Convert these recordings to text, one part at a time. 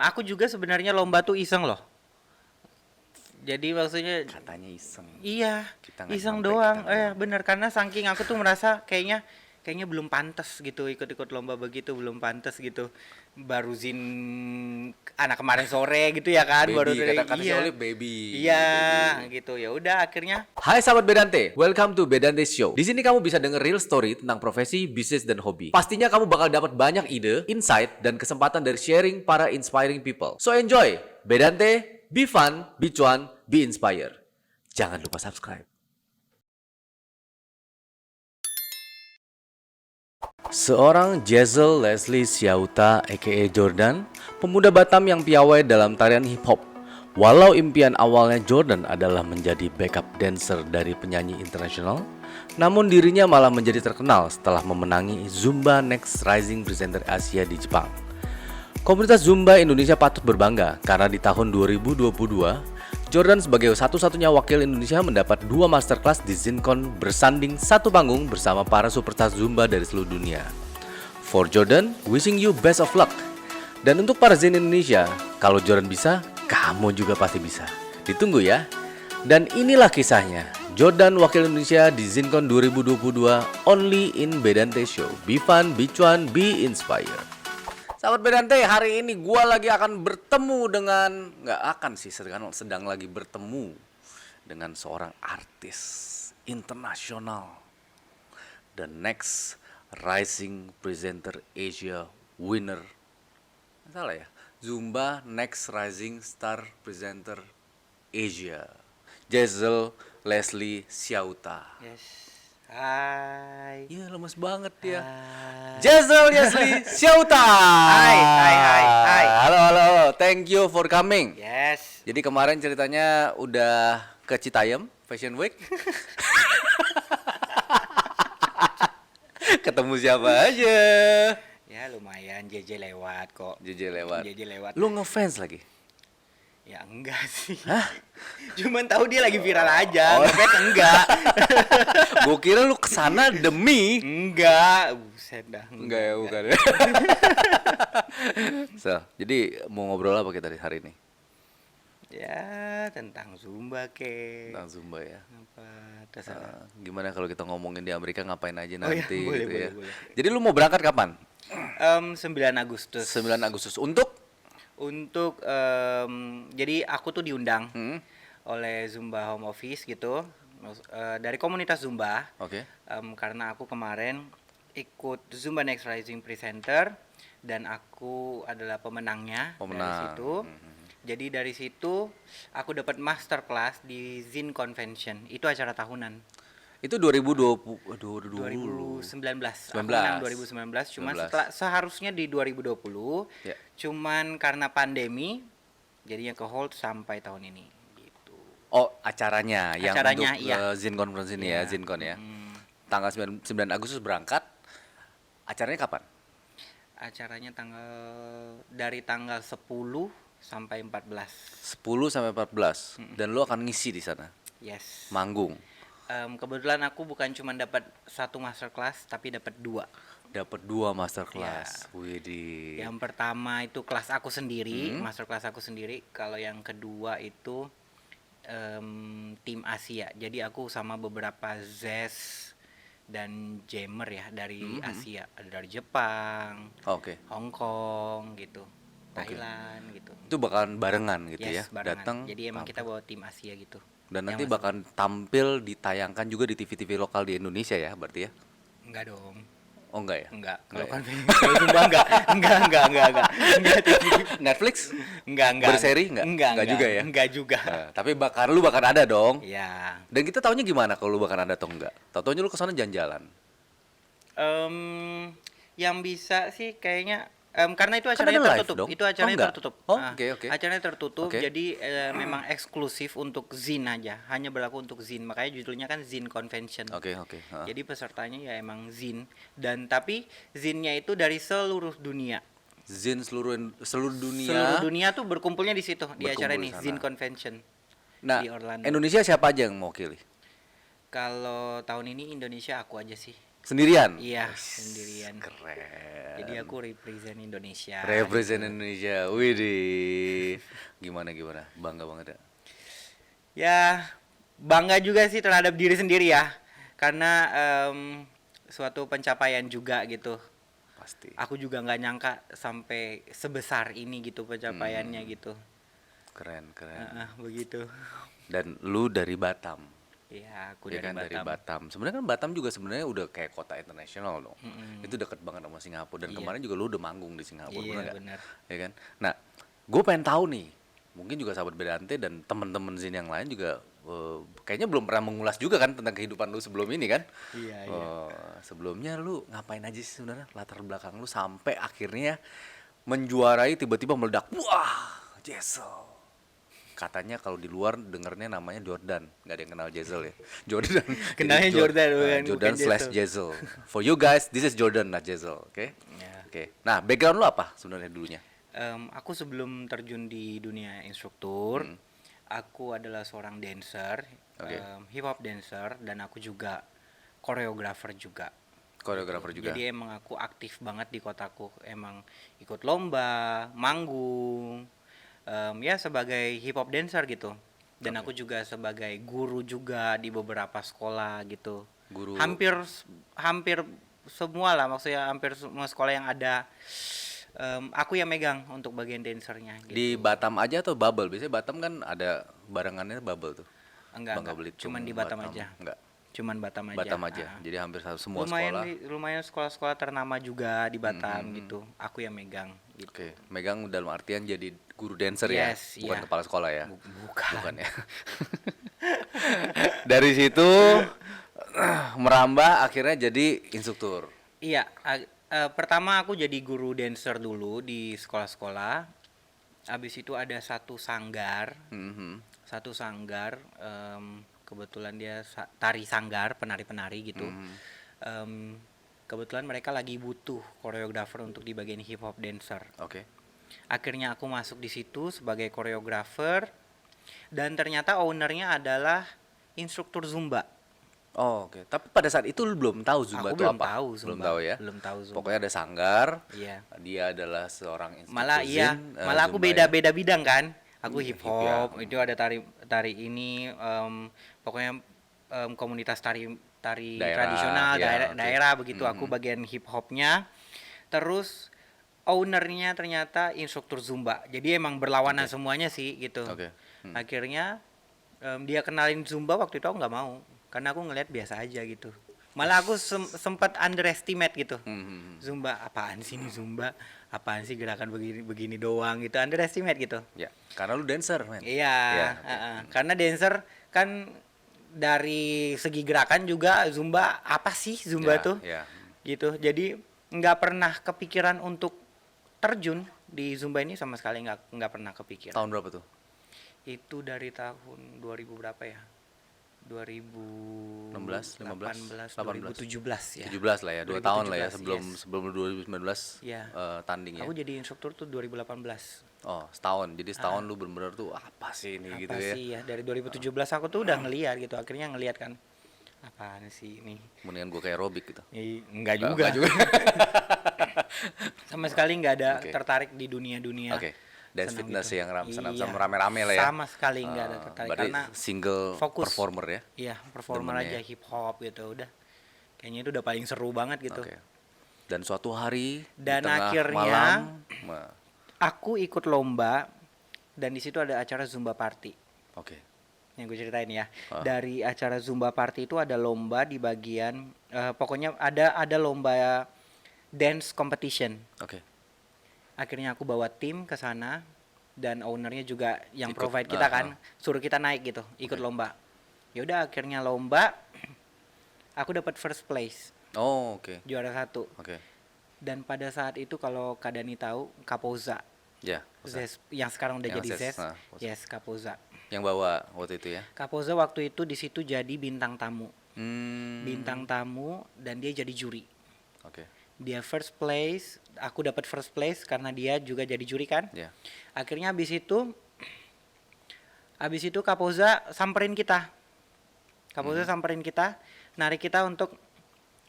Aku juga sebenarnya lomba tuh iseng loh. Jadi maksudnya Katanya iseng. iya, Kita nggak iseng nyampe, kita doang. nggak nyampe. Bener karena saking aku tuh merasa kayaknya belum pantas gitu ikut-ikut lomba begitu, belum pantas gitu. Baru Zin anak kemarin sore gitu ya kan, baru Baby, dari kata si iya. Olive baby, Iya, baby. gitu. Ya udah akhirnya Hai sahabat Bedante, welcome to Bedante Show. Di sini kamu bisa denger real story tentang profesi, bisnis, dan hobi. Pastinya kamu bakal dapat banyak ide, insight, dan kesempatan dari sharing para inspiring people. So enjoy, Bedante, be fun, be cuan, be inspired. Jangan lupa subscribe. Seorang Jezel Leslie Siauta aka Jordan, pemuda Batam yang piawai dalam tarian hip hop. Walau impian awalnya Jordan adalah menjadi backup dancer dari penyanyi internasional, namun dirinya malah menjadi terkenal setelah memenangi Zumba Next Rising Presenter Asia di Jepang. Komunitas Zumba Indonesia patut berbangga karena di tahun 2022, Jordan sebagai satu-satunya wakil Indonesia mendapat 2 masterclass di ZinCon bersanding satu panggung bersama para superstar Zumba dari seluruh dunia. For Jordan, wishing you best of luck. Dan untuk para Zin Indonesia, kalau Jordan bisa, kamu juga pasti bisa. Ditunggu ya. Dan inilah kisahnya. Jordan wakil Indonesia di ZinCon 2022 only in Bedante Show. Be fun, be cuan, be inspired. Sahabat Bedante, hari ini gua lagi akan bertemu dengan, nggak akan sih, sedang lagi bertemu dengan seorang artis internasional, the next rising presenter Asia winner. Salah ya, Zumba Next Rising Star Presenter Asia, Jezel Leslie Siauta. yes. Hai. Iya, lemes banget dia. Hai. Jezel Leslie Siauta. Hai. Halo, halo. Thank you for coming. Yes. Jadi kemarin ceritanya udah ke Citayam Fashion Week. Ketemu siapa aja? Ya lumayan JJ lewat kok. JJ lewat. JJ lewat. Lu ngefans lagi? Ya enggak sih. Hah? Cuman tahu dia lagi viral aja. Ngefans enggak. Gue kira lu kesana demi. Enggak. Buset dah. Enggak ya, bukan ya. So, jadi mau ngobrol apa kita hari ini? Ya tentang Zumba ke. Tentang Zumba ya. Apa terserah. Gimana kalau kita ngomongin di Amerika ngapain aja Oh ya, nanti boleh, gitu boleh, ya. boleh. Jadi lu mau berangkat kapan? 9 Agustus. 9 Agustus untuk Jadi aku tuh diundang hmm? oleh Zumba Home Office gitu. Dari komunitas Zumba. Oke. Karena aku kemarin ikut Zumba Next Rising Presenter dan aku adalah pemenangnya dari Pemenang. situ. Jadi dari situ aku dapat masterclass di Zin Convention. Itu acara tahunan. Itu 2020 2019. 19. Aku menang 2019. Cuman 19. setelah seharusnya di 2020. Ya. Cuman karena pandemi jadinya ke hold sampai tahun ini gitu. Oh, acaranya yang Acaranya, untuk iya. Zin Conference ini ya, Iya. ZinCon ya. Tanggal 9 Agustus berangkat. Acaranya kapan? Acaranya dari tanggal 10 sampai 14. 10 sampai 14. Dan lu akan ngisi di sana, Yes. manggung. Kebetulan aku bukan cuma dapat satu masterclass tapi dapat 2. Dapat 2 masterclass. Widih. Yang pertama itu kelas aku sendiri, masterclass aku sendiri. Kalau yang kedua itu tim Asia. Jadi aku sama beberapa Zes dan Jammer ya dari Asia. Ada dari Jepang, Oke. Hong Kong gitu, Thailand gitu. Itu bakalan barengan gitu ya. Yes, barengan. Datang. Jadi emang kita bawa tim Asia gitu. Dan Yang nanti masuk. bakalan tampil ditayangkan juga di TV-TV lokal di Indonesia ya, berarti ya? Enggak dong. Oh enggak ya? Enggak. Kalau Enggak ya? kalau Zumba enggak. Enggak. Enggak TV. Netflix? Enggak. Berseri enggak? Enggak juga ya? Enggak juga. Nah, tapi lu bakal ada dong. Ya. Dan kita taunya gimana kalau lu bakal ada atau enggak? Tau-taunya lu kesana jalan-jalan. Yang bisa sih kayaknya karena itu Kan acaranya ada live tertutup. dong? Itu acaranya enggak? tertutup. Oh, Ah, oke. Acaranya tertutup, Oke. jadi memang eksklusif untuk Zin aja. Hanya berlaku untuk Zin. Makanya judulnya kan Zin Convention. Oke. Jadi pesertanya ya emang Zin tapi Zinnya itu dari seluruh dunia. Zin seluruh dunia. Seluruh dunia tuh berkumpulnya di situ di acara Berkumpul ini di sana. Zin Convention Nah, di Orlando. Indonesia siapa aja yang mau pilih? Kalau tahun ini Indonesia aku aja sih. Sendirian? Iya, Wih, sendirian. keren. Jadi aku represent Indonesia. Represent gitu. Indonesia. Widih. Gimana gimana? Bangga banget ya. Ya, bangga juga sih terhadap diri sendiri ya. Karena suatu pencapaian juga gitu. Pasti. Aku juga nggak nyangka sampai sebesar ini gitu pencapaiannya gitu. Keren, keren. Begitu. Dan lu dari Batam. Iya, aku Ya dari kan dari Batam. Batam. Sebenarnya kan Batam juga sebenarnya udah kayak kota internasional dong. Itu deket banget sama Singapura dan Iya. kemarin juga lu udah manggung di Singapura, Iya, bener nggak? benar. Ya kan. Nah, gue pengen tahu nih. Mungkin juga sahabat Bedante dan teman-teman sini yang lain juga kayaknya belum pernah mengulas juga kan tentang kehidupan lu sebelum ini kan? Iya, iya. Sebelumnya lu ngapain aja sih sebenarnya latar belakang lu sampai akhirnya menjuarai tiba-tiba meledak. Wah, Jessel. Katanya kalau di luar dengernya namanya Jordan, nggak ada yang kenal Jessel ya. Jordan. Kenalnya Jadi Jordan, bukan Jordan slash Jessel. Jessel. For you guys, this is Jordan not Jessel, oke? Ya. Oke. Nah, background lu apa sebenarnya dulunya? Aku sebelum terjun di dunia instruktur, aku adalah seorang dancer, Oke. hip hop dancer, dan aku juga koreografer juga. Koreografer juga. Jadi emang aku aktif banget di kotaku, emang ikut lomba, manggung, ya sebagai hip hop dancer gitu. Dan aku juga sebagai guru juga di beberapa sekolah gitu. Guru. Hampir semua lah, maksudnya hampir semua sekolah yang ada. Aku yang megang untuk bagian dancernya gitu. Di Batam aja atau Bubble? Biasanya Batam kan ada barengannya Bubble tuh. Enggak, Belitung, cuman di Batam aja. Enggak. Cuman Batam aja. Batam aja. Jadi hampir semua lumayan sekolah. lumayan sekolah-sekolah ternama juga di Batam gitu. Aku yang megang gitu. Oke, megang dalam artian jadi guru dancer Yes, ya, bukan iya. kepala sekolah ya. Bukan. Bukan ya. Dari situ merambah akhirnya jadi instruktur. Iya, pertama aku jadi guru dancer dulu di sekolah-sekolah. Habis itu ada satu sanggar, Mhm. kebetulan dia tari sanggar, penari-penari gitu. Kebetulan mereka lagi butuh koreografer untuk di bagian hip hop dancer. Oke. Akhirnya aku masuk di situ sebagai koreografer dan ternyata ownernya adalah instruktur Zumba. Oh, oke. Tapi pada saat itu lu belum tahu Zumba Aku itu belum apa? tahu Belum Zumba. tahu ya. Belum tahu Zumba. Pokoknya ada sanggar. Iya. Dia adalah seorang instruktur Malah iya, Zen, malah aku Zumba ya. beda-beda bidang kan. Aku Iya, hip ya. hop, itu ada tari ini, pokoknya komunitas tari Daerah, tradisional ya, oke. daerah begitu. Aku bagian hip hopnya. Terus ownernya ternyata instruktur Zumba. Jadi emang berlawanan semuanya sih gitu. Oke. Akhirnya dia kenalin Zumba, waktu itu aku nggak mau karena aku ngelihat biasa aja gitu. Malah aku sempat underestimate gitu. Zumba apaan sih ini Zumba? Apaan sih gerakan begini doang gitu. Underestimate gitu. Ya, karena lu dancer, men. Iya, Ya, oke. Karena dancer kan dari segi gerakan juga Zumba apa sih Zumba Ya, tuh? ya. Gitu. Jadi nggak pernah kepikiran untuk terjun di Zumba ini sama sekali nggak pernah kepikiran. Tahun berapa tuh? Itu dari tahun 2000 berapa ya? 16, 15, 2017 ya. 17 lah ya, 2 tahun lah ya 2017, sebelum yes. sebelum 2019 Iya. tanding ya. Aku jadi instruktur tuh 2018. Oh, setahun. Jadi setahun lu bener-bener tuh apa sih ini Apa gitu ya. sih ya? Dari 2017 aku tuh udah ngeliat gitu. Akhirnya ngeliat kan. Apaan sih ini? Mendingan gue kayak aerobik gitu. Enggak juga. Enggak juga. Sama sekali nggak ada Oke. tertarik di dunia-dunia. Oke. Dance senam fitness itu. yang Iya. sama rame-rame lah ya. Sama sekali nggak ada tertarik Berarti karena single fokus. performer ya. Iya, performer Demennya aja hip hop gitu udah. Kayaknya itu udah paling seru banget gitu. Oke. Dan suatu hari Dan di tengah akhirnya malam, aku ikut lomba dan di situ ada acara Zumba Party. oke. Yang gue ceritain ya. Dari acara Zumba Party itu ada lomba di bagian pokoknya ada lomba dance competition. Oke. Akhirnya aku bawa tim ke sana dan ownernya juga yang Ikut, provide kita kan, suruh kita naik gitu, ikut Oke. lomba. Ya udah akhirnya lomba aku dapat first place, Oh, oke. juara 1. Oke. Dan pada saat itu kalau Kak Dani tahu Kapoza, Ya. Zes, yang sekarang udah Yang jadi Zes, Zes. nah, Yes, Kapoza. Yang bawa waktu itu ya. Kapoza waktu itu di situ jadi bintang tamu. Hmm. Bintang tamu dan dia jadi juri. Oke. Dia first place, aku dapat first place karena dia juga jadi juri kan. Ya. Akhirnya habis itu Kapoza samperin kita. Samperin kita, narik kita untuk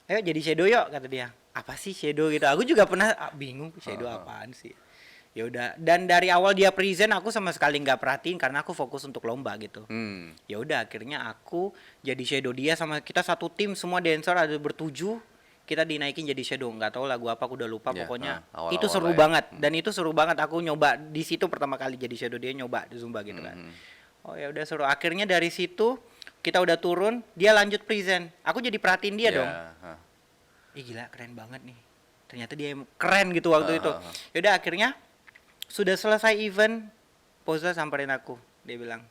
ayo jadi shadow yuk, kata dia. Apa sih shadow gitu, aku juga pernah bingung shadow apaan sih. Ya udah, dan dari awal dia present aku sama sekali nggak perhatiin karena aku fokus untuk lomba gitu. Ya udah, akhirnya aku jadi shadow dia, sama kita satu tim semua dancer ada bertujuh, kita dinaikin jadi shadow. Nggak tahu lagu apa, aku udah lupa. Pokoknya itu seru banget. Dan itu seru banget, aku nyoba di situ pertama kali jadi shadow dia, nyoba di Zumba gitu kan. Oh ya udah seru. Akhirnya dari situ kita udah turun, dia lanjut present, aku jadi perhatiin dia dong. Ih gila, keren banget nih, ternyata dia keren gitu waktu itu. Yaudah, akhirnya sudah selesai event, Poza samperin aku, dia bilang,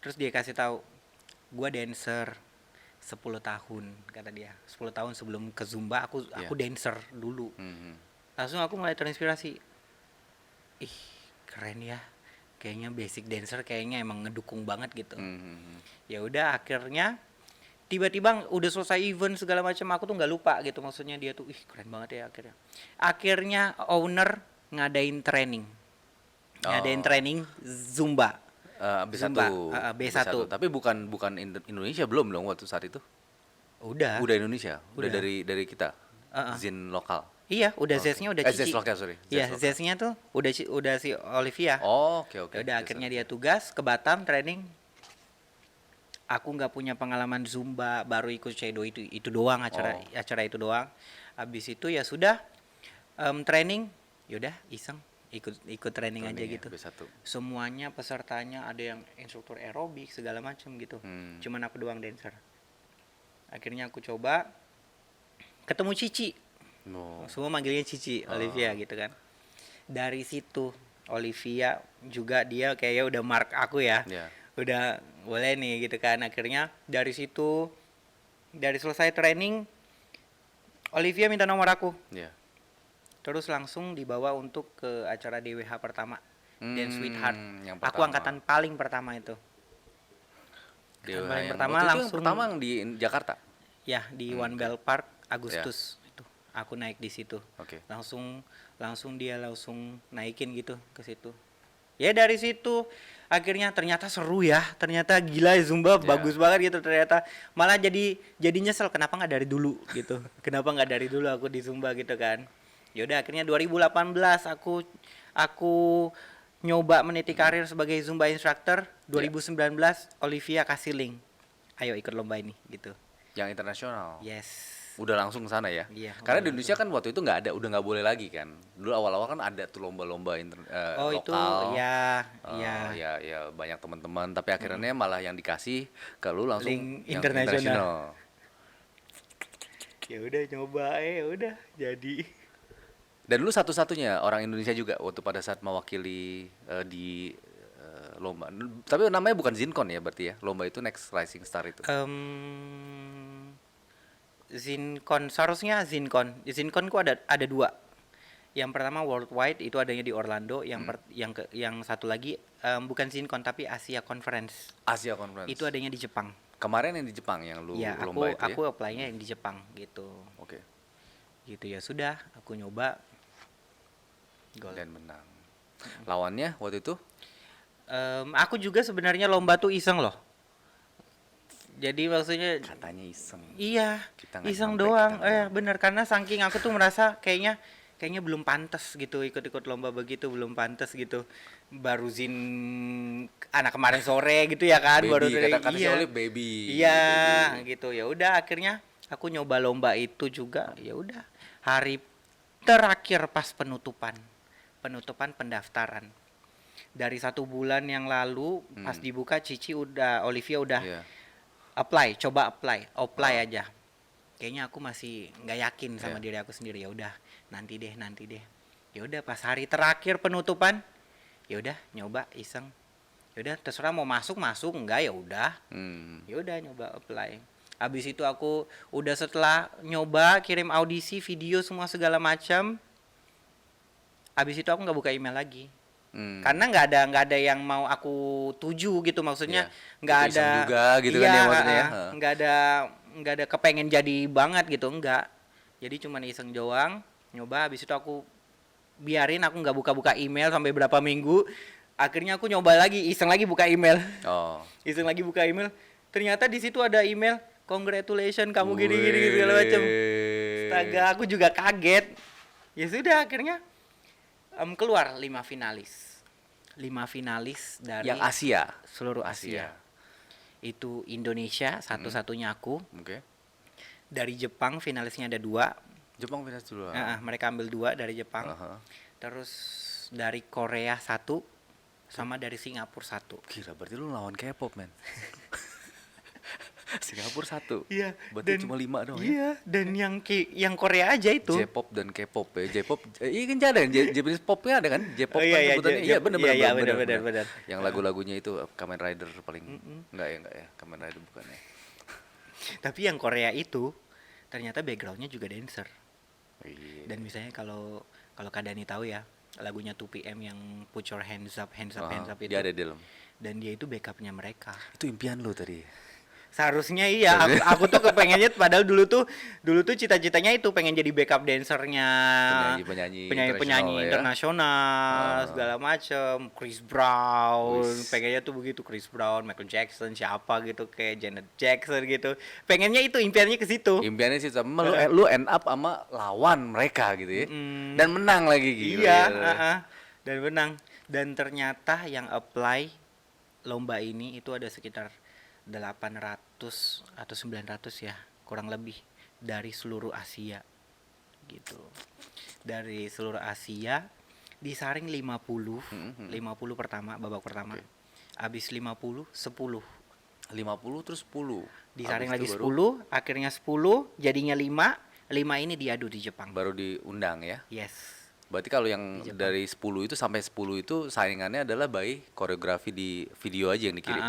terus dia kasih tahu, gua dancer 10 tahun, kata dia. 10 tahun sebelum ke Zumba aku dancer dulu. Langsung aku mulai terinspirasi. Ih, keren ya. Kayaknya basic dancer kayaknya emang ngedukung banget gitu. Ya udah, akhirnya tiba-tiba udah selesai event segala macam, aku tuh nggak lupa gitu, maksudnya dia tuh ih keren banget ya. Akhirnya owner ngadain training Zumba. B1. B1. Tapi bukan Indonesia belum dong waktu saat itu? Udah Indonesia. Udah dari kita. Zin lokal. Iya, udah Z-nya udah Cici. Z lokal, sorry. Iya, Z-nya tuh udah si Olivia. Oke. Udah, akhirnya dia tugas ke Batam training. Aku nggak punya pengalaman Zumba, baru ikut shadow itu doang, acara itu doang. Habis itu ya sudah training, yaudah iseng ikut training aja gitu. B1. Semuanya pesertanya ada yang instruktur aerobik segala macam gitu. Cuman aku doang dancer. Akhirnya aku coba ketemu Cici. Semua manggilnya Cici, Olivia gitu kan. Dari situ Olivia juga dia kayaknya udah mark aku ya. Udah boleh nih gitu kan. Akhirnya dari situ, dari selesai training, Olivia minta nomor aku. Terus langsung dibawa untuk ke acara DWH pertama, Dance Sweetheart. Aku angkatan paling pertama itu. Paling pertama langsung. Pertama di Jakarta. Ya, di One Bell Park Agustus itu. Aku naik di situ. Langsung dia naikin gitu ke situ. Ya dari situ akhirnya ternyata seru ya, ternyata gila Zumba bagus banget gitu ternyata. Malah jadi nyesel kenapa nggak dari dulu gitu. Kenapa nggak dari dulu aku di Zumba gitu kan. Ya udah, akhirnya 2018 aku nyoba meniti karir sebagai Zumba instructor. 2019 Olivia kasih link, ayo ikut lomba ini gitu. Yang internasional. Yes. Udah langsung sana ya? Iya. Karena di Indonesia kan waktu itu nggak ada, udah nggak boleh lagi kan. Dulu awal-awal kan ada tuh lomba-lomba lokal. Itu ya banyak teman-teman. Tapi akhirnya malah yang dikasih ke lu langsung link yang internasional. Ya udah nyoba, udah jadi. Dan lu satu-satunya orang Indonesia juga waktu pada saat mewakili di lomba. Tapi namanya bukan Zincon ya berarti ya? Lomba itu Next Rising Star itu. Zincon, seharusnya Zincon ku ada dua. Yang pertama worldwide, itu adanya di Orlando. Yang satu lagi bukan Zincon tapi Asia Conference. Itu adanya di Jepang. Kemarin yang di Jepang yang lu lomba itu aku apply-nya yang di Jepang gitu. Gitu ya sudah, aku nyoba. Dan menang. Lawannya waktu itu? Aku juga sebenarnya lomba tuh iseng loh. Jadi maksudnya katanya iseng. Iya, iseng doang. Bener, karena saking aku tuh merasa kayaknya belum pantas gitu ikut lomba begitu, belum pantas gitu. Baru Zin anak kemarin sore gitu ya kan, baru dari si Olive baby. Iya, gitu. Ya udah akhirnya aku nyoba lomba itu juga. Ya udah, hari terakhir pas penutupan pendaftaran. Dari 1 bulan yang lalu pas dibuka Olivia udah coba apply aja. Kayaknya aku masih nggak yakin sama diri aku sendiri. Ya udah, nanti deh. Ya udah, pas hari terakhir penutupan, ya udah nyoba iseng. Ya udah, terserah mau masuk enggak ya udah. Ya udah nyoba apply. Habis itu aku udah setelah nyoba kirim audisi, video semua segala macam. Habis itu aku nggak buka email lagi. Karena nggak ada yang mau aku tuju gitu, maksudnya nggak ada juga gitu kan ya maksudnya. Nggak ada kepengen jadi banget gitu, enggak. Jadi cuman iseng doang nyoba. Habis itu aku biarin, aku nggak buka email sampai berapa minggu. Akhirnya aku nyoba lagi, iseng lagi buka email. Iseng lagi buka email. Ternyata di situ ada email, congratulations kamu gini segala macem. Astaga, aku juga kaget. Ya sudah, akhirnya keluar 5 finalis dari Yang Asia. seluruh Asia. Itu Indonesia satu-satunya aku. Oke. Dari Jepang finalisnya ada 2. Jepang final dulu. Mereka ambil 2 dari Jepang. Terus dari Korea 1 sama dari Singapura 1. Kira berarti lu lawan K-pop, men. Singapura 1. Iya. Berarti cuma 5 doang ya. Iya, dan yang Korea aja itu. J-pop dan K-pop ya. J-pop iya kan ada kan Japanese popnya ada kan? J-pop kan sebutannya. Iya benar. Yang lagu-lagunya itu Kamen Rider paling enggak ya. Kamen Rider bukan ya. Tapi yang Korea itu ternyata backgroundnya juga dancer. Iya. Dan misalnya kalau Kak Dani tahu ya, lagunya 2PM yang Put Your Hands Up itu. Dia ada di dalam. Dan dia itu backupnya mereka. Itu impian lu tadi. Seharusnya iya, aku tuh kepengennya padahal dulu tuh cita-citanya itu pengen jadi backup dancernya penyanyi internasional segala macem, Chris Brown, pengennya tuh begitu, Chris Brown, Michael Jackson, siapa gitu kayak Janet Jackson gitu, pengennya itu impiannya ke situ. Impiannya sih sama lu end up sama lawan mereka gitu ya, dan menang lagi gitu. Iya, dan menang, dan ternyata yang apply lomba ini itu ada sekitar 800 atau 900 ya kurang lebih dari seluruh Asia gitu. Dari seluruh Asia disaring 50 pertama, babak pertama. Abis 50 10 terus 10 disaring lagi 10, akhirnya 10 jadinya 5 ini diadu di Jepang. Baru diundang ya. Yes. Berarti kalau yang dari 10 itu sampai 10 itu saingannya adalah by koreografi di video aja yang dikirim.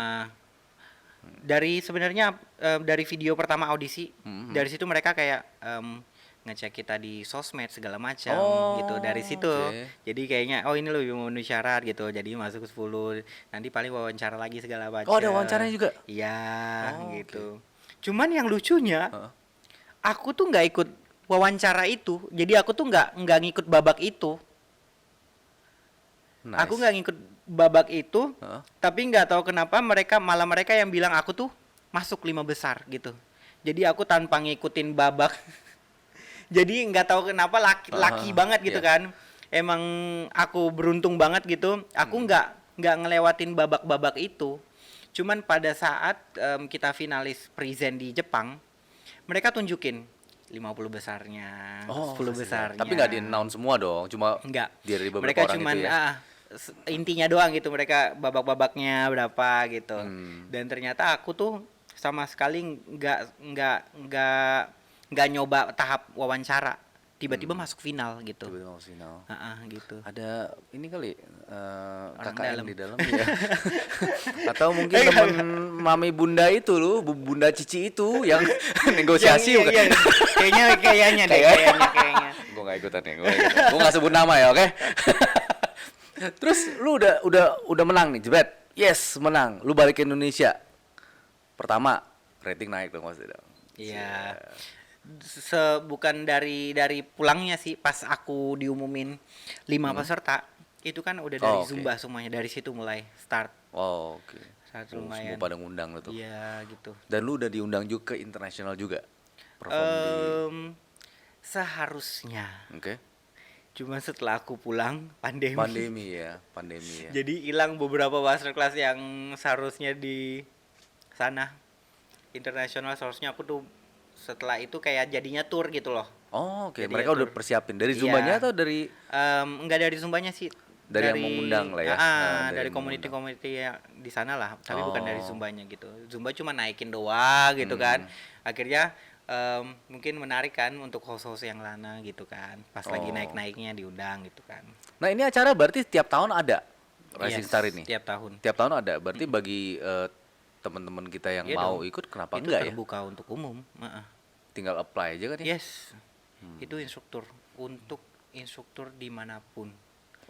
Dari sebenarnya dari video pertama audisi, dari situ mereka kayak ngecek kita di sosmed segala macam gitu dari situ. Jadi kayaknya ini lo memenuhi syarat gitu, jadi masuk ke 10. Nanti paling wawancara lagi segala macam. Oh, ada wawancaranya juga? Iya, gitu. Cuman yang lucunya aku tuh nggak ikut wawancara itu, jadi aku tuh nggak ngikut babak itu. Nice. Aku nggak ngikut babak itu, tapi nggak tahu kenapa mereka yang bilang aku tuh masuk 5 besar gitu. Jadi aku tanpa ngikutin babak, jadi nggak tahu kenapa laki banget gitu kan. Emang aku beruntung banget gitu. Aku nggak ngelewatin babak-babak itu. Cuman pada saat kita finalis present di Jepang, mereka tunjukin 50 besarnya, 10 besarnya. Tapi nggak di-announce semua dong, cuma dari beberapa mereka orang cuman, itu ya. Intinya doang gitu, mereka babak-babaknya berapa gitu. Dan ternyata aku tuh sama sekali nggak nyoba tahap wawancara. Tiba-tiba masuk final gitu. Tiba-tiba masuk final. Gitu. Ada ini kali kakak dalam. di dalam ya. Atau mungkin teman mami bunda itu loh, bunda Cici itu yang negosiasi bukan? Iya. Kayaknya. Gue nggak ikutan ya, gue nggak sebut nama ya, oke? Terus lu udah menang nih, jebret. Yes, menang. Lu balik ke Indonesia. Pertama, rating naik dong pasti dong. Iya. Bukan dari pulangnya sih, pas aku diumumin 5 peserta, itu kan udah dari Zumba semuanya, dari situ mulai start. Oke. Lumayan. Semua pada ngundang lu tuh. Iya, gitu. Dan lu udah diundang juga ke internasional juga. Seharusnya. Oke. Cuma setelah aku pulang pandemi ya. Jadi hilang beberapa masterclass yang seharusnya di sana internasional. Seharusnya aku tuh setelah itu kayak jadinya tour gitu loh. Oke. Mereka udah persiapin dari Zumbanya atau dari enggak dari Zumbanya sih. Dari yang mengundang lah ya. Dari community ya di sana lah, tapi bukan dari Zumbanya gitu. Zumba cuma naikin doang gitu kan. Akhirnya mungkin menarik kan untuk host-host yang lana gitu kan, pas lagi naik-naiknya diundang gitu kan. Nah ini acara berarti tiap tahun ada Rising Star ini? Tiap tahun ada, berarti bagi teman-teman kita yang mau ikut, kenapa itu enggak ya? Itu terbuka untuk umum. Tinggal apply aja kan ya? Yes. Itu untuk instruktur dimanapun.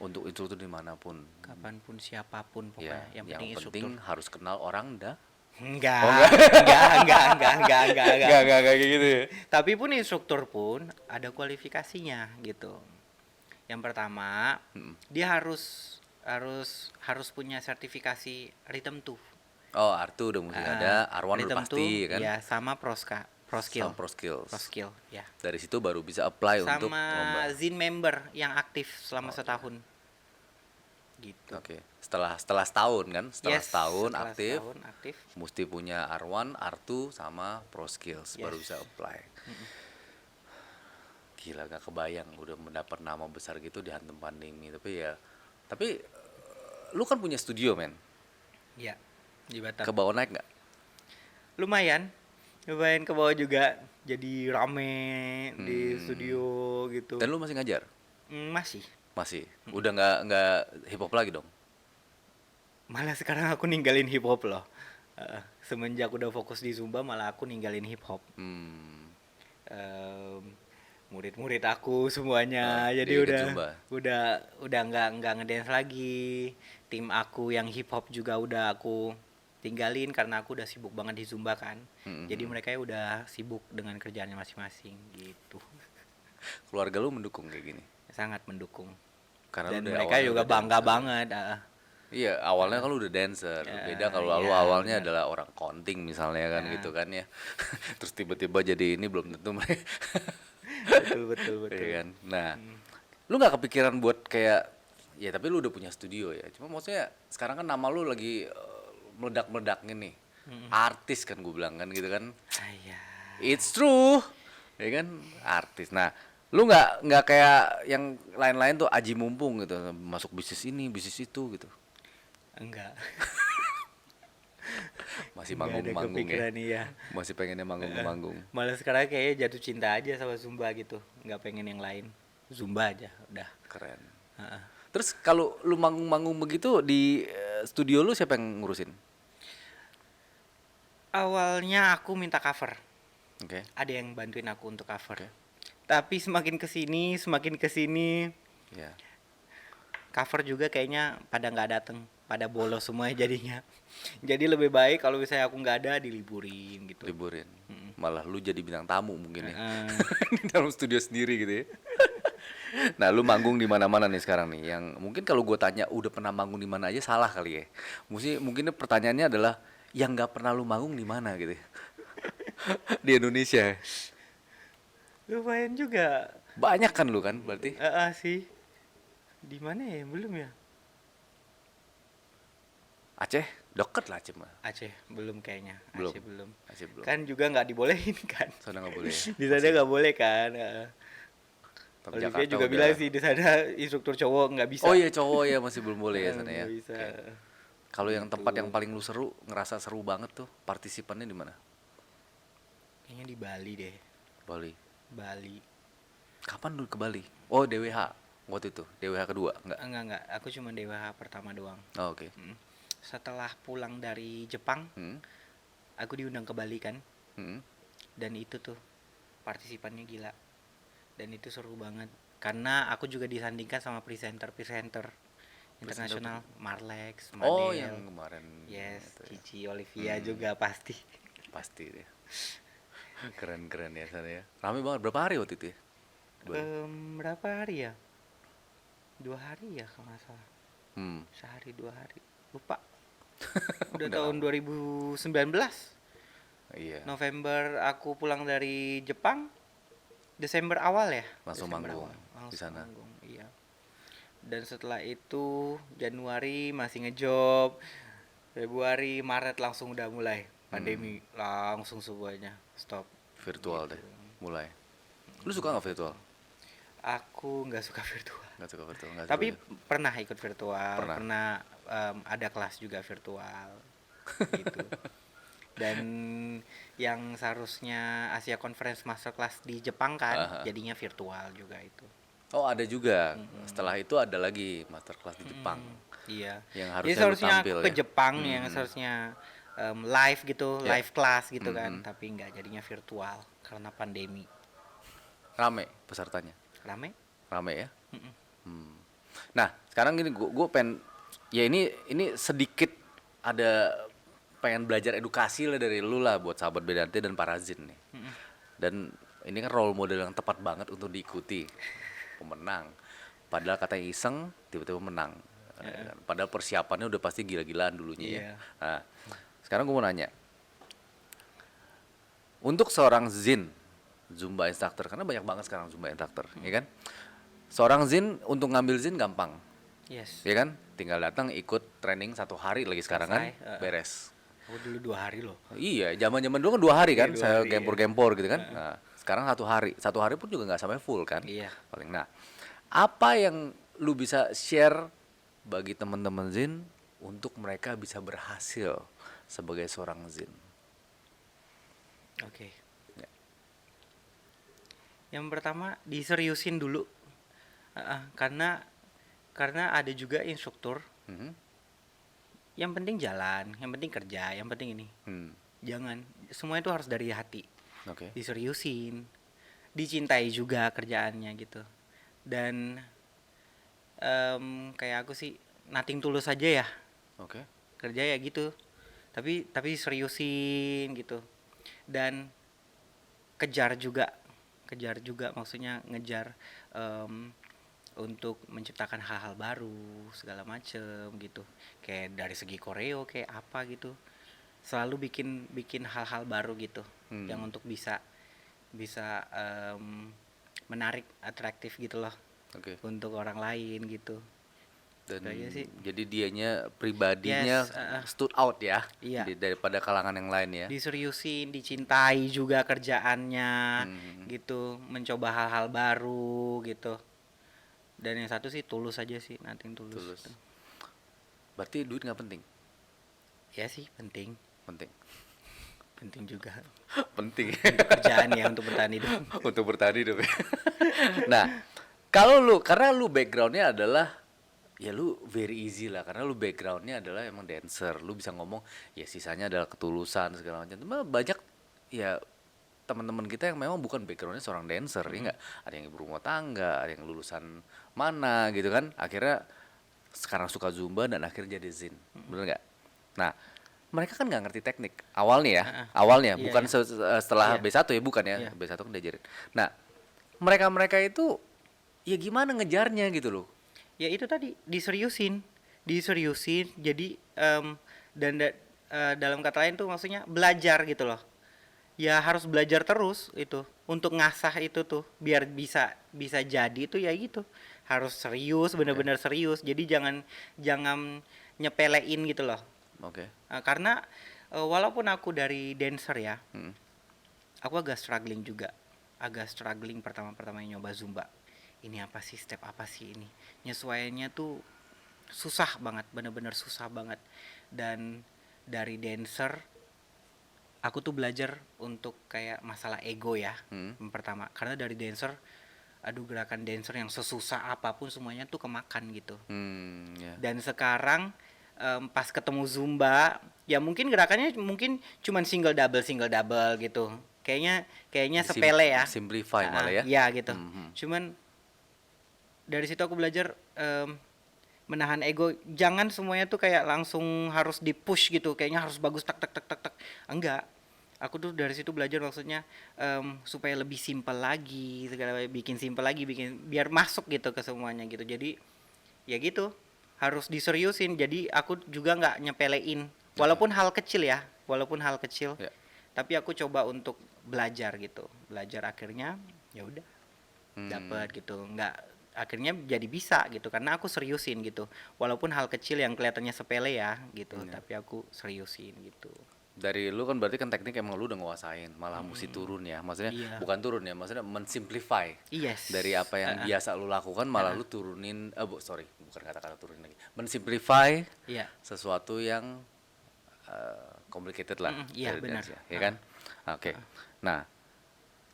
Untuk instruktur dimanapun. Kapanpun, siapapun pokoknya. Ya, yang penting harus kenal orang dah. Enggak kayak gitu ya. Tapi pun instruktur pun ada kualifikasinya gitu. Yang pertama, dia harus punya sertifikasi rhythm tuh. Oh, Artu udah musik ada, Arwan udah Rhythm tuh pasti kan. ya sama Proskill. Sama Pro Skills. Proskill ya. Dari situ baru bisa apply untuk Sama lomba. Zin member yang aktif selama setahun. Gitu. Oke. Setelah setahun kan? Setelah Yes, setahun setelah aktif, setahun aktif. mesti punya Arwan, Artu sama Pro Skills baru Yes. bisa apply. Gila, gak kebayang udah mendapat nama besar gitu di hantam pandemi. Tapi lu kan punya studio, men. Ya, di Batam. Ke bawah naik nggak? Lumayan ke bawah juga, jadi rame di studio gitu. Dan lu masih ngajar? Masih. Masih. Udah nggak hip hop lagi dong? Malah sekarang aku ninggalin hip hop loh. Semenjak udah fokus di Zumba malah aku ninggalin hip hop. Hmm. Murid-murid aku semuanya jadi dia ikut udah Zumba. udah nggak ngedance lagi. Tim aku yang hip hop juga udah aku tinggalin karena aku udah sibuk banget di Zumba kan. Jadi mereka ya udah sibuk dengan kerjaannya masing-masing gitu. Keluarga lu mendukung kayak gini? Sangat mendukung. Karena Dan lu dari mereka awalnya juga udah bangga dancer. banget. Iya, awalnya kan lu udah dancer. Beda kalau lu iya, awalnya benar. adalah orang counting misalnya kan gitu kan ya. Terus tiba-tiba jadi ini belum tentu mereka. betul. Iya kan. Nah, lu nggak kepikiran buat kayak ya tapi lu udah punya studio ya. Cuma maksudnya sekarang kan nama lu lagi meledak-meledak nih. Artis kan gue bilang kan gitu kan. Iya. It's true. Ya kan artis. Nah, lu nggak kayak yang lain-lain tuh aji mumpung gitu masuk bisnis ini, bisnis itu gitu. Enggak. Masih Nggak ada manggung-manggung kepikiran, ya. iya. Masih pengennya manggung-manggung. Malah sekarang kayaknya jatuh cinta aja sama Zumba gitu. Nggak pengen yang lain. Zumba aja udah. Keren. Heeh. Terus kalau lu manggung-manggung begitu di studio lu siapa yang ngurusin? Awalnya aku minta cover. Oke. Ada yang bantuin aku untuk cover. Oke. Tapi semakin kesini Ya. cover juga kayaknya pada nggak dateng, pada bolos semua jadinya. Jadi lebih baik kalau misalnya aku nggak ada diliburin gitu. Liburin. Malah lu jadi bintang tamu mungkin ya. Heeh. Di dalam studio sendiri gitu ya. Nah, lu manggung di mana-mana nih sekarang nih. Yang mungkin kalau gue tanya udah pernah manggung di mana aja salah kali ya. Mungkin pertanyaannya adalah yang nggak pernah lu manggung di mana gitu ya. Di Indonesia. Lumayan juga. Banyak kan lu kan berarti? Sih. Di mana ya? Belum ya? Aceh deket lah Aceh mah. Aceh belum kayaknya. Belum. Aceh belum. Aceh belum. Kan juga nggak dibolehin kan. Sana nggak boleh. Di sana nggak boleh kan. Tapi Olivia Jakarta juga udah. bilang sih di sana instruktur cowok nggak bisa. Oh iya cowok ya masih belum boleh ya sana ya. Nggak bisa. Oke. Kalau yang tempat yang paling lu seru, ngerasa seru banget tuh, partisipannya di mana? Kayaknya di Bali deh. Bali. Bali. Kapan lu ke Bali? Oh DWH waktu itu, DWH kedua enggak? Enggak. Aku cuma DWH pertama doang. Oh, oke. Setelah pulang dari Jepang, Hmm. aku diundang ke Bali kan. Hmm. Dan itu tuh partisipannya gila. Dan itu seru banget. Karena aku juga disandingkan sama presenter internasional, Marlex, Madel. Oh yang kemarin. Yes, itu ya. Cici, Olivia juga pasti. Pasti deh. Keren ya sana ya. Rame banget. Berapa hari waktu itu ya? Bali? Berapa hari ya? 2 hari ya kalau nggak salah. Sehari 2 hari. Lupa. Udah Udah tahun 2019. Iya. November aku pulang dari Jepang. Desember awal ya? Langsung Desember manggung awal. di sana. Manggung, iya. Dan setelah itu Januari masih ngejob. Februari, Maret langsung udah mulai pandemi, langsung semuanya stop. Virtual deh. Mulai. Lu suka nggak virtual? Aku nggak suka virtual. Nggak suka virtual. Nggak Tapi suka. pernah ikut virtual, Pernah. pernah ada kelas juga virtual gitu. Dan yang seharusnya Asia Conference Masterclass di Jepang kan, jadinya virtual juga itu. Oh ada juga. Setelah itu ada lagi masterclass di Jepang. Iya. Yang Jadi harusnya lu seharusnya tampil aku ke ya. Jepang yang seharusnya live gitu, Ya. live class gitu kan, tapi nggak, jadinya virtual karena pandemi. Rame pesertanya. Rame? Rame ya. Nah sekarang gini gue pengen ya ini sedikit ada pengen belajar edukasi lah dari lu lah buat sahabat Bedante dan para Zin nih. Dan ini kan role model yang tepat banget untuk diikuti. Pemenang. Padahal katanya iseng tiba-tiba menang. Padahal persiapannya udah pasti gila-gilaan dulunya ya. Iya. Nah, sekarang gue mau nanya, untuk seorang Zin Zumba instructor, karena banyak banget sekarang Zumba instructor, ya kan? Seorang Zin untuk ngambil Zin gampang, Yes. ya kan? Tinggal datang ikut training 1 hari lagi sekarang kan, Selesai, beres. Aku dulu 2 hari loh. Iya, zaman dulu kan 2 hari kan, Iya, 2 saya hari, gempor-gempor gitu kan. Nah, sekarang 1 hari, 1 hari pun juga nggak sampai full kan, Iya. paling. Nah, apa yang lu bisa share bagi teman-teman Zin untuk mereka bisa berhasil sebagai seorang Zin? Oke. Ya. Yang pertama diseriusin dulu. Karena ada juga instruktur Mhm. yang penting jalan, yang penting kerja, yang penting ini. Hmm. Jangan, semua itu harus dari hati. Oke. Diseriusin, dicintai juga kerjaannya gitu. Dan kayak aku sih nothing tulus aja ya, Oke. kerja ya gitu. Tapi seriusin gitu. Dan kejar juga maksudnya ngejar em, untuk menciptakan hal-hal baru segala macem gitu, kayak dari segi koreo kayak apa gitu, selalu bikin bikin hal-hal baru gitu, yang untuk bisa bisa menarik, atraktif gitu loh Oke. untuk orang lain gitu. Dan Itu aja sih. jadi dianya pribadinya Yes, stood out ya, iya. daripada kalangan yang lain ya. Diseriusin, dicintai juga kerjaannya Hmm. gitu, mencoba hal-hal baru gitu. Dan yang satu sih tulus aja sih, nothing tulus. Tulus. Gitu. Berarti duit nggak penting? Ya sih penting, Penting. penting juga Penting untuk kerjaan ya, untuk bertahan hidup. untuk bertahan hidup ya. Nah, kalau lu, karena lu backgroundnya adalah, ya lu very easy lah, karena lu backgroundnya adalah emang dancer, lu bisa ngomong, ya sisanya adalah ketulusan segala macam. Cuma banyak ya teman-teman kita yang memang bukan backgroundnya seorang dancer, ya nggak, ada yang ibu rumah tangga, ada yang lulusan mana gitu kan, akhirnya sekarang suka zumba dan akhirnya jadi zin, bener nggak? Nah, mereka kan nggak ngerti teknik awalnya ya, awalnya Iya, bukan iya. setelah Iya. B1 ya, bukan ya, Iya. B1 kan diajarin. Nah, mereka itu ya gimana ngejarnya gitu loh. Ya itu tadi, diseriusin, jadi dalam kata lain tuh maksudnya belajar gitu loh. Ya harus belajar terus itu untuk ngasah itu tuh biar bisa bisa jadi itu ya gitu. Harus serius, benar-benar serius. Jadi jangan jangan nyepelein gitu loh. Oke. Karena walaupun aku dari dancer ya, Hmm. aku agak struggling juga. Agak struggling pertama-pertama nyoba zumba. Ini apa sih, step apa sih ini? Nyesuaiannya tuh susah banget, bener-bener susah banget. Dan dari dancer aku tuh belajar untuk kayak masalah ego ya, yang pertama. Karena dari dancer, aduh gerakan dancer yang sesusah apapun semuanya tuh kemakan gitu. Ya. Dan sekarang pas ketemu zumba, ya mungkin gerakannya mungkin cuman single double gitu. Kayaknya sepele ya. Simplify malah ya. Iya gitu. Mhm. Cuman dari situ aku belajar menahan ego. Jangan semuanya tuh kayak langsung harus di-push gitu, kayaknya harus bagus tak tak tak tak tak. Enggak. Aku tuh dari situ belajar maksudnya supaya lebih simpel lagi, segala bikin simpel lagi, bikin biar masuk gitu ke semuanya gitu. Jadi ya gitu, harus diseriusin. Jadi aku juga nggak nyepelein, walaupun hal kecil ya, Ya. tapi aku coba untuk belajar gitu, belajar akhirnya ya udah dapat gitu, nggak, akhirnya jadi bisa gitu karena aku seriusin gitu, walaupun hal kecil yang kelihatannya sepele ya gitu, tapi aku seriusin gitu. Dari lu kan berarti kan teknik emang lu udah nguasain, malah mesti turun ya. Maksudnya Iya. bukan turun ya, maksudnya mensimplify. Yes. Dari apa yang biasa lu lakukan malah lu turunin, bukan kata-kata turunin lagi. Mensimplify Iya. sesuatu yang complicated lah. Iya, dari benar. dance ya kan? Oke. Nah,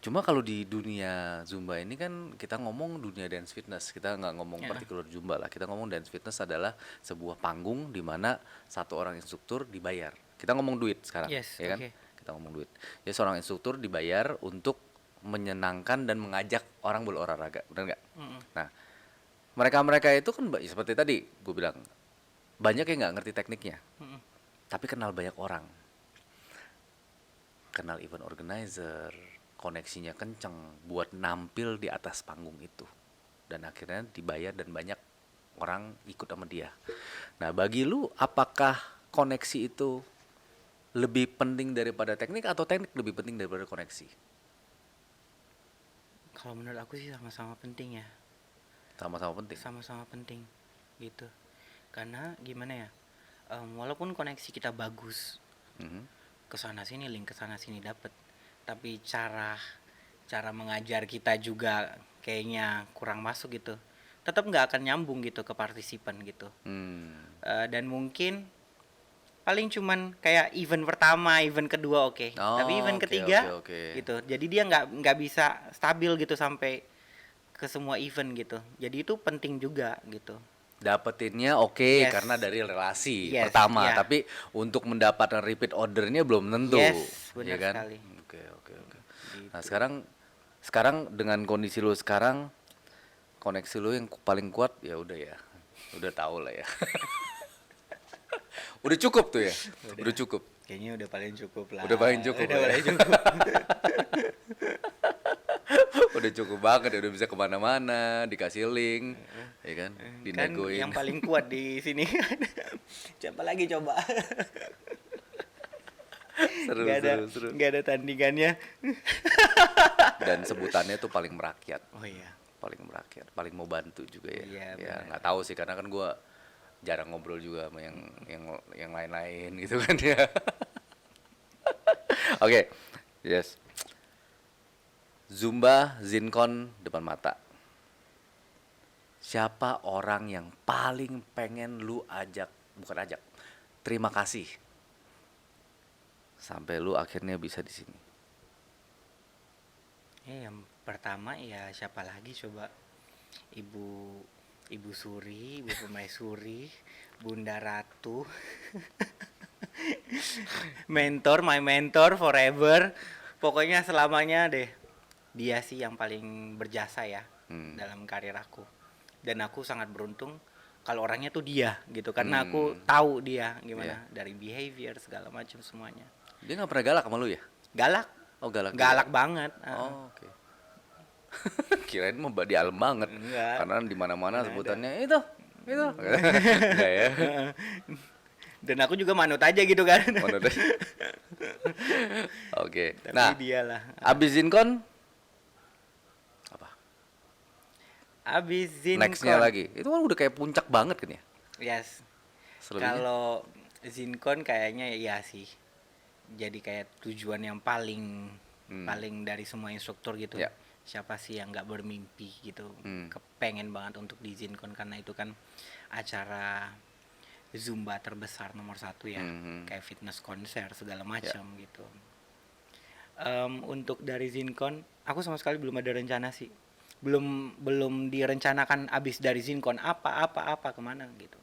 cuma kalau di dunia Zumba ini kan kita ngomong dunia dance fitness, kita nggak ngomong particular Zumba lah, kita ngomong dance fitness adalah sebuah panggung di mana satu orang instruktur dibayar. Kita ngomong duit sekarang, Yes, ya kan? oke. Kita ngomong duit. Jadi seorang instruktur dibayar untuk menyenangkan dan mengajak orang berolahraga, benar nggak? Nah, mereka itu kan seperti tadi gue bilang, banyak yang nggak ngerti tekniknya, tapi kenal banyak orang, kenal event organizer, koneksinya kenceng buat nampil di atas panggung itu, dan akhirnya dibayar dan banyak orang ikut sama dia. Nah, bagi lu apakah koneksi itu lebih penting daripada teknik atau teknik lebih penting daripada koneksi? Kalau menurut aku sih sama-sama penting ya. Sama-sama penting. Sama-sama penting gitu. Karena gimana ya? Walaupun koneksi kita bagus, kesana sini link kesana sini dapet, tapi cara mengajar kita juga kayaknya kurang masuk gitu. Tetap nggak akan nyambung gitu ke partisipan gitu. Dan mungkin paling cuman kayak event pertama, event kedua oke. Tapi event ketiga gitu. Jadi dia nggak bisa stabil gitu sampai ke semua event gitu. Jadi itu penting juga gitu. Dapetinnya Yes. karena dari relasi Yes, pertama, yeah. tapi untuk mendapatkan repeat ordernya belum tentu. Yes, ya benar kan? sekali. Oke. Gitu. Nah, sekarang dengan kondisi lu sekarang, koneksi lu yang paling kuat ya udah ya. Udah tahu lah ya. Udah cukup tuh ya. Udah cukup. Kayaknya udah paling cukup lah. Udah paling cukup Udah ya. paling cukup. Udah cukup banget ya, udah bisa kemana-mana, dikasih link, ya kan, Kan dinegoin. yang paling kuat di sini. Siapa lagi coba? Seru, Gak ada, seru. nggak ada tandingannya. Dan sebutannya tuh paling merakyat, Oh iya. paling mau bantu juga ya. Iya, Ya benar. nggak tahu sih karena kan gue jarang ngobrol juga sama yang lain-lain gitu kan ya. Oke, yes. Zumba, Zincon depan mata. Siapa orang yang paling pengen lu terima kasih sampai lu akhirnya bisa di sini? Yang pertama ya siapa lagi coba? Ibu Suri, Ibu Permaisuri, Bunda Ratu. My mentor forever. Pokoknya selamanya deh. Dia sih yang paling berjasa ya dalam karir aku. Dan aku sangat beruntung kalau orangnya tuh dia gitu, karena aku tahu dia gimana dari behavior segala macam semuanya. Dia nggak pernah galak sama lu ya? Galak. Oh, galak. Galak banget. Oh, oke. Kirain mau di alam banget. Enggak. Karena di mana-mana sebutannya itu. Enggak ya. Dan aku juga manut aja gitu kan. Mana deh. Oke. Tapi Nah, dialah. abis Zincon apa? Abis Zincon. Nextnya lagi. Itu kan udah kayak puncak banget kan ya? Yes. Selebihnya? Kalau Zincon kayaknya ya sih. Jadi kayak tujuan yang paling dari semua instruktur gitu. Ya. Siapa sih yang nggak bermimpi gitu, kepengen banget untuk di Zincon, karena itu kan acara Zumba terbesar nomor 1 ya, kayak fitness konser segala macam gitu. Untuk dari Zincon, aku sama sekali belum ada rencana sih, belum direncanakan abis dari Zincon apa kemana gitu.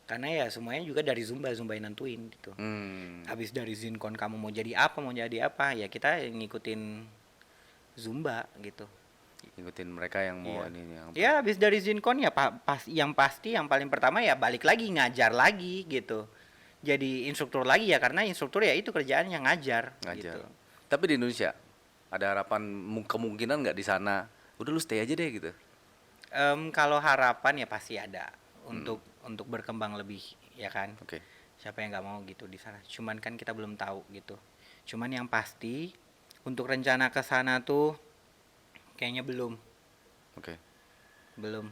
Karena ya semuanya juga dari Zumba yang nentuin gitu. Abis dari Zincon kamu mau jadi apa, ya kita ngikutin Zumba gitu. Ikutin mereka yang mau ini yang Ya abis dari Zincon ya yang pasti yang paling pertama ya balik lagi ngajar lagi gitu. Jadi instruktur lagi ya, karena instruktur ya itu kerjaannya ngajar. Gitu. Tapi di Indonesia ada harapan kemungkinan nggak di sana? Udah lu stay aja deh gitu. Kalau harapan ya pasti ada untuk berkembang lebih ya kan. Oke. Siapa yang nggak mau gitu di sana. Cuman kan kita belum tahu gitu. Cuman yang pasti untuk rencana ke sana tuh kayaknya belum. Oke. Belum.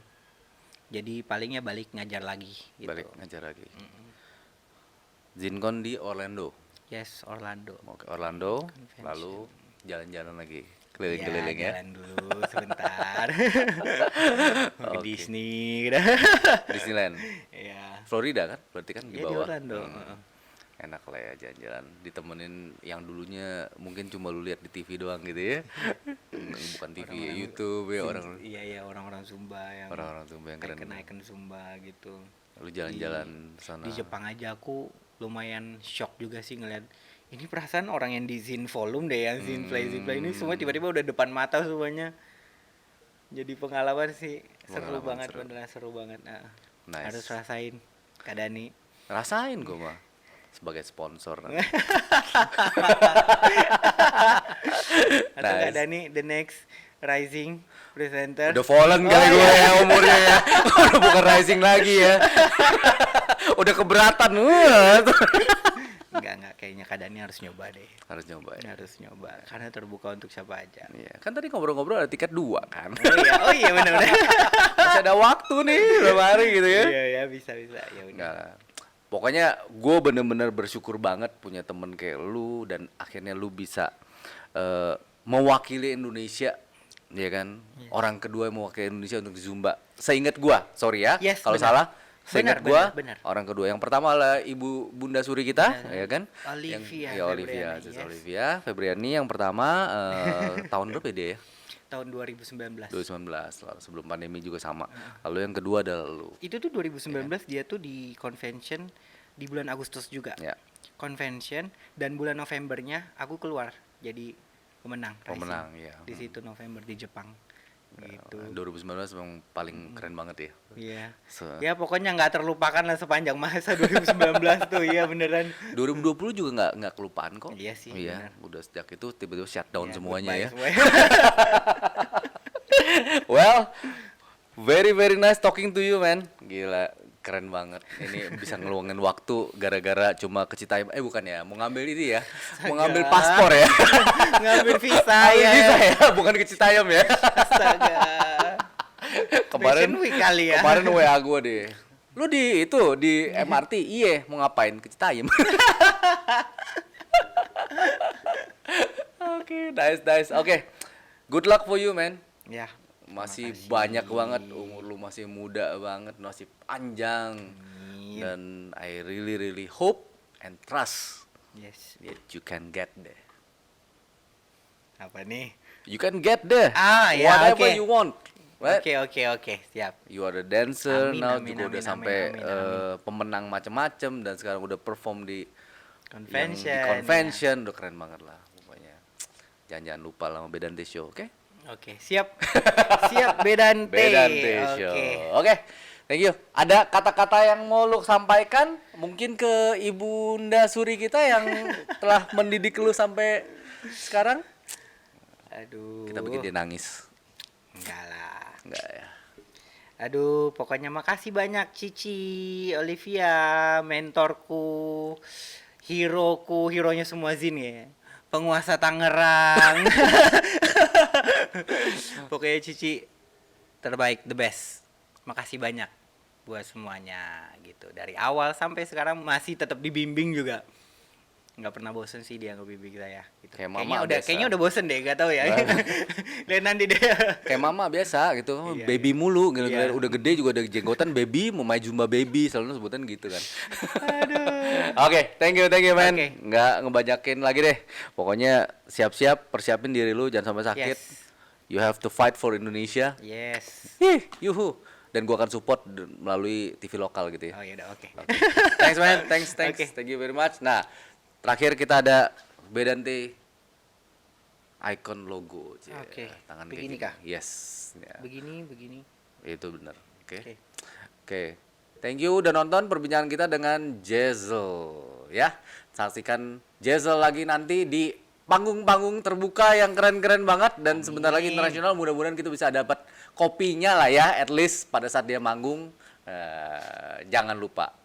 Jadi palingnya balik ngajar lagi gitu. Balik ngajar lagi. Zincon di Orlando. Yes, Orlando. Oke, Orlando, Convention. lalu jalan-jalan lagi, keliling-keliling ya. Jalan dulu sebentar. Mau ke Oke. Disney gitu. Disneyland, Ya. Florida kan? Berarti kan di Iya, di bawah. Orlando. Enak lah ya jalan-jalan, ditemenin yang dulunya mungkin cuma lu lihat di TV doang gitu ya. Bukan TV, ya, YouTube ya Iya, orang-orang Zumba yang orang-orang Zumba yang keren. icon Zumba gitu. Lu jalan-jalan sana. Di Jepang aja aku lumayan shock juga sih ngeliat ini perasaan orang yang di Zin Volume deh, yang Zin Play ini semua tiba-tiba udah depan mata semuanya. Jadi pengalaman sih seru Pengalaman banget, seru. beneran seru banget. Nah, Nice. harus rasain Kak Dani. Rasain gue mah sebagai sponsor nanti. Atau Kak Nice. Dani the next rising presenter. Udah fallen kali gue ya umurnya ya. Udah bukan rising lagi ya. Udah keberatan. Enggak Enggak, kayaknya keadaannya harus nyoba deh. Harus nyoba ya. Harus nyoba, karena terbuka untuk siapa aja. Iya, kan tadi ngobrol-ngobrol ada tiket 2 kan. Oh iya benar-benar. Masih ada waktu nih berapa hari gitu ya. Iya, bisa. Ya udah. Enggak. Pokoknya gue bener-bener bersyukur banget punya temen kayak lu dan akhirnya lu bisa mewakili Indonesia, ya kan? Orang kedua yang mewakili Indonesia untuk Zumba. Seingat gua, sorry ya Yes, kalau benar. salah. Seingat gua, Benar. orang kedua yang pertama adalah Ibu Bunda Suri kita, ya kan? Olivia Olivia, Febriani, yes. Olivia Febriani yang pertama tahun berapa ya dia ya? Tahun 2019. 2019, sebelum pandemi juga sama. Lalu yang kedua adalah lu. Itu tuh 2019 dia tuh di convention di bulan Agustus juga. Ya. Convention dan bulan Novembernya aku keluar jadi pemenang. Pemenang, racing. iya. Di situ November di Jepang. Gitu. 2019 memang paling keren banget ya. Iya. Se- Ya pokoknya nggak terlupakan lah sepanjang masa 2019 tuh, iya beneran. 2020 juga nggak kelupaan kok. Iya sih, Iya, benar. udah sejak itu tiba-tiba shutdown Iya, semuanya goodbye ya. semuanya. Well, very very nice talking to you man. Gila, keren banget. Ini bisa ngeluangin waktu gara-gara cuma ke Citayam. Bukan ya, mau ngambil ini ya. Mau ngambil paspor ya. Ngambil visa Ngambil ya. visa ya, bukan ke Citayam ya. Astaga. Kemarin Fashion Week kali ya. Kemarin WA gue deh. Lu di itu di MRT, iya mau ngapain ke Citayam? Oke, nice. Oke. Good luck for you, man. Ya. Masih makasih. banyak banget, umur lu masih muda banget, masih panjang. Amin. Dan I really hope and trust Yes. that you can get there. Apa nih? You can get there. Ya, Whatever oke. you want. Right? Oke, siap. You are the dancer, Amin, now amin, juga udah amin, sampai amin. pemenang macem-macem dan sekarang udah perform di Convention. di convention, udah keren banget lah pokoknya. Jangan lupa lah sama Bedante Show, oke? Oke, siap. Siap Bedante. Bedante Show. Oke. Thank you. Ada kata-kata yang mau lu sampaikan mungkin ke Ibunda Suri kita yang telah mendidik lu sampai sekarang? Aduh. Kita bikin dia nangis. Enggak lah. Enggak ya. Aduh, pokoknya makasih banyak Cici, Olivia, mentorku, hironya semua Zin ya. Penguasa Tangerang. Pokoknya Cici terbaik, the best. Makasih banyak buat semuanya gitu. Dari awal sampai sekarang masih tetap dibimbing juga. Nggak pernah bosen sih dia ngebimbing saya gitu. Kayak mama Kayaknya udah bosen deh, gak tahu ya. Lihat nanti deh. Kayak mama biasa gitu, Iya, baby mulu gitu. Iya. Udah gede juga ada jenggotan baby, mau main Zumba baby, selalu sebutan gitu kan. Aduh. Oke, thank you man. Oke. Nggak ngebanyakin lagi deh. Pokoknya siap-siap, persiapin diri lu jangan sampai sakit. Yes. You have to fight for Indonesia. Yes. Yuhu. Dan gua akan support melalui TV lokal gitu ya. Oh ya udah, oke. Thanks man, thanks. Oke. Thank you very much. Nah, terakhir kita ada Bedante icon logo. Oke. Tangan Begini kayak kah? gini. Yes. Ya. Begini. Itu benar. Oke. Oke. Oke. Thank you udah nonton perbincangan kita dengan Jezel ya. Saksikan Jezel lagi nanti di panggung-panggung terbuka yang keren-keren banget dan sebentar lagi internasional, mudah-mudahan kita bisa dapat kopinya lah ya, at least pada saat dia manggung. Jangan lupa.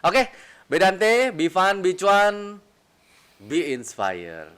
Oke, Bedante, be fun, be cuan, be inspired.